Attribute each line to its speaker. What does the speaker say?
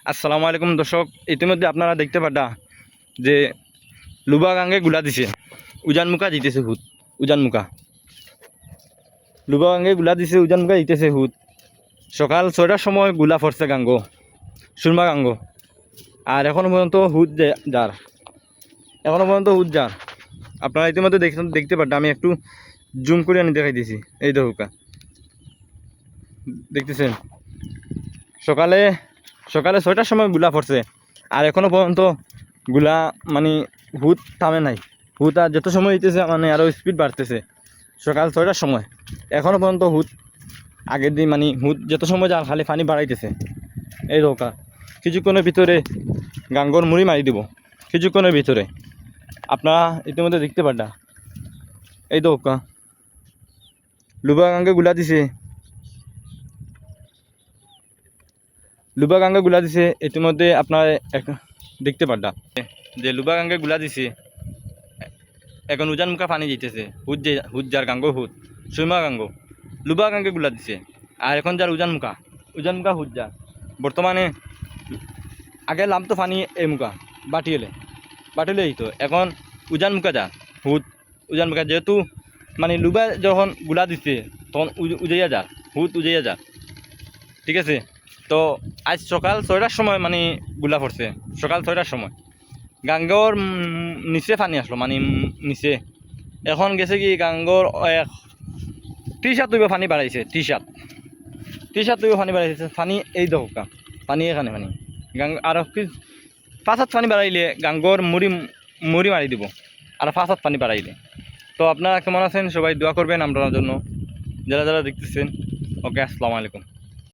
Speaker 1: আসসালামু আলাইকুম দর্শক, ইতিমধ্যে আপনারা দেখতে পাটা যে লুবা গাঙ্গে গুলা দিছে, উজান মুখা জিতেছে হুত। উজান মুখা লুবা গাঙ্গে গুলা দিছে, উজান মুখা জিতেছে হুত। সকাল 6টার সময় গুলা পড়ছে গাঙ্গ, সুরমা গাঙ্গ। আর এখনো পর্যন্ত হুত যার, এখনো পর্যন্ত হুত যার। আপনারা ইতিমধ্যে দেখতে পাটা, আমি একটু জুম করে আনি দেখাই দিছি। এই দৌকা দেখতেছেন, সকালে 6টার সময় গুলা পড়ছে, আর এখনো পর্যন্ত গুলা মানে হুত থামে নাই। হুত আর যত সময় হইতেছে মানে আরও স্পিড বাড়তেছে। সকাল 6টার সময় এখনো পর্যন্ত হুত আগের দিন মানে হুত যত সময় যার খালি পানি বাড়াইতেছে। এই দৌকা কিছুক্ষণের ভিতরে গাঙ্গর মুড়ি মারি দিব, কিছুক্ষণের ভিতরে। আপনারা ইতিমধ্যে দেখতে পাটা, এই দৌকা লুবা গাঙ্গে গুলা দিছে, লুবা গাঙ্গে গুলা দিছে। ইতিমধ্যে আপনারা দেখতে পাটা যে লুবা গাঙ্গে গুলা দিছে। এখন উজান মুখা পানি দিতেছে, হুত যার গাঙ্গ হুত সুরমা গাঙ্গ লুবা গাঙ্গে গুলা দিছে। আর এখন যার উজান মুখা হুত যার। বর্তমানে আগে লামতো পানি এই মুখা বাটিলে হইতো, এখন উজান মুখা যা হুত। উজান মুখা যেহেতু মানে লুবা যখন গুলা দিচ্ছে তখন উজাইয়া যা হুত উজাইয়া যা। ঠিক আছে, তো আজ সকাল 6টার সময় মানে গুলা পড়ছে। সকাল 6টার সময় গাঙ্গর নিচে পানি আসলো, মানে নিচে। এখন গেছে কি গাঙ্গর 30 হাত তুইব পানি বাড়াইছে, 30 হাত তুইব পানি বাড়াইছে। পানি এই দোকা পানি এখানে পানি গাঙ্গ আর 5 হাত পানি বাড়াইলে গাঙ্গর মুড়ি মারি দিব, আর 5 হাত পানি বাড়াইলে। তো আপনারা কেমন আছেন? সবাই দোয়া করবেন আপনার জন্য, যারা যারা দেখতেছেন। ওকে, আসসালামু আলাইকুম।